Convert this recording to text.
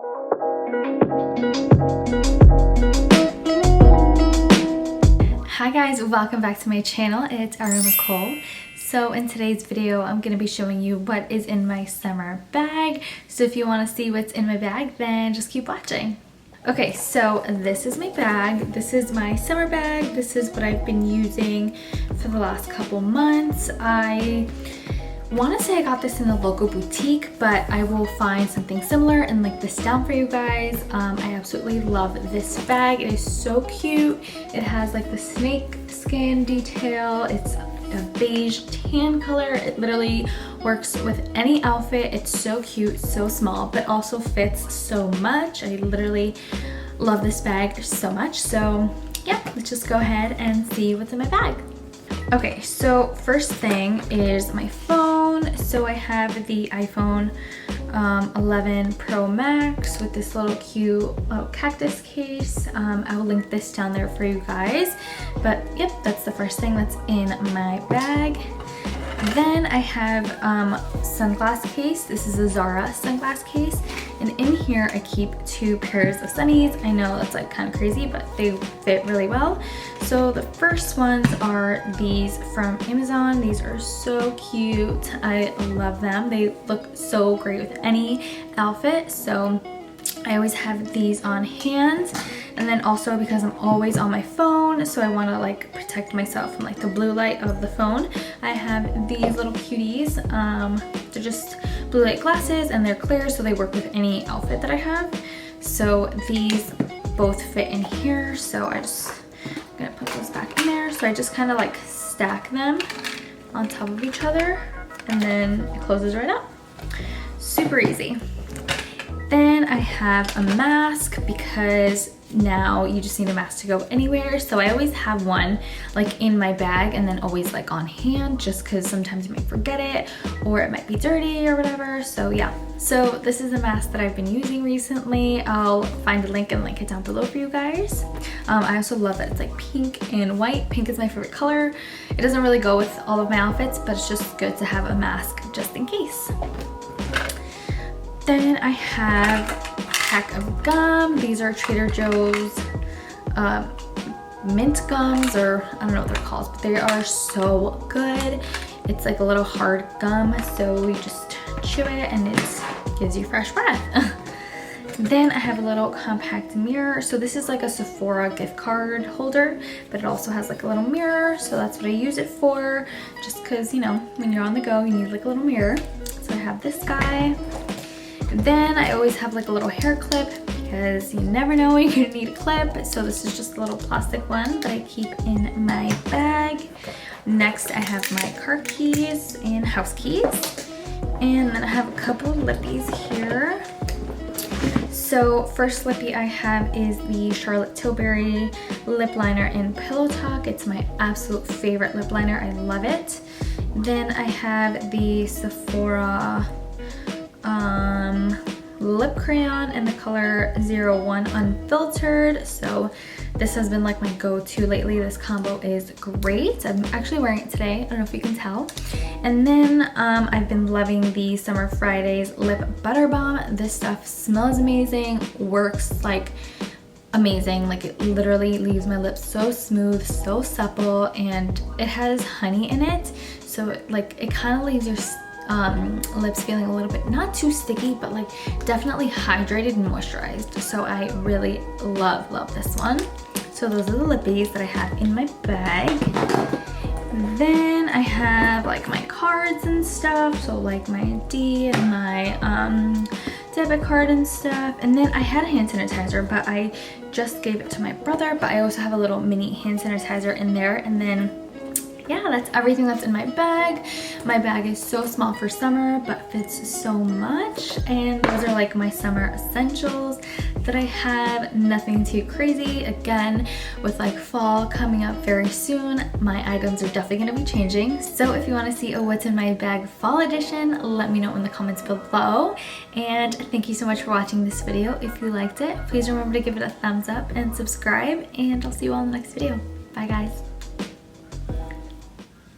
Hi guys, welcome back to my channel. It's Ariel Nicole. So in today's video, I'm going to be showing you what is in my summer bag. So if you want to see what's in my bag, then just keep watching. Okay, so this is my bag. This is my summer bag. This is what I've been using for the last couple months. I want to say I got this in the local boutique, but I will find something similar and link this down for you guys. I absolutely love this bag. It is so cute. It has like the snake skin detail. It's a beige tan color. It literally works with any outfit. It's so cute, so small, but also fits so much. I literally love this bag so much. So yeah, let's just go ahead and see what's in my bag. Okay, so first thing is my phone. So I have the iPhone 11 Pro Max with this little cute cactus case. I will link this down there for you guys. But yep, that's the first thing that's in my bag. Then I have sunglass case. This is a Zara sunglass case, and in here I keep 2 pairs of sunnies. I know that's like kind of crazy, but they fit really well. So the first ones are these from Amazon. These are so cute. I love them. They look so great with any outfit. So I always have these on hand. And then also because I'm always on my phone, so I want to like protect myself from like the blue light of the phone, I have these little cuties. They're just blue light glasses and they're clear, so they work with any outfit that I have. So these both fit in here, so I'm gonna put those back in there. So I just kind of like stack them on top of each other, and then it closes right up. Super easy. Then I have a mask because now you just need a mask to go anywhere. So I always have one like in my bag and then always like on hand, just because sometimes you might forget it or it might be dirty or whatever. So yeah, so this is a mask that I've been using recently. I'll find a link and link it down below for you guys. I also love that it's like pink and white. Pink is my favorite color. It doesn't really go with all of my outfits, but it's just good to have a mask just in case. Then I have a pack of gum. These are Trader Joe's mint gums, or I don't know what they're called, but they are so good. It's like a little hard gum, so you just chew it and it gives you fresh breath. Then I have a little compact mirror. So this is like a Sephora gift card holder, but it also has like a little mirror, so that's what I use it for, just because, you know, when you're on the go, you need like a little mirror. So I have this guy. Then I always have like a little hair clip because you never know when you're gonna need a clip. So this is just a little plastic one that I keep in my bag. Next I have my car keys and house keys. And then I have a couple of lippies here. So first lippy I have is the Charlotte Tilbury lip liner in Pillow Talk. It's my absolute favorite lip liner. I love it. Then I have the Sephora lip crayon in the color 01 Unfiltered. So this has been like my go-to lately. This combo is great. I'm actually wearing it today. I don't know if you can tell. And then I've been loving the Summer Fridays Lip Butter Balm. This stuff smells amazing, works like amazing. Like it literally leaves my lips so smooth, so supple, and it has honey in it. So it kind of leaves your lips feeling a little bit not too sticky, but like definitely hydrated and moisturized. So I really love this one. So those are the lippies that I have in my bag. Then I have like my cards and stuff, so like my ID and my debit card and stuff. And then I had a hand sanitizer, but I just gave it to my brother. But I also have a little mini hand sanitizer in there. And then yeah, that's everything that's in my bag. My bag is so small for summer, but fits so much. And those are like my summer essentials that I have. Nothing too crazy. Again, with like fall coming up very soon, my items are definitely gonna be changing. So if you wanna see a what's in my bag fall edition, let me know in the comments below. And thank you so much for watching this video. If you liked it, please remember to give it a thumbs up and subscribe, and I'll see you all in the next video. Bye guys.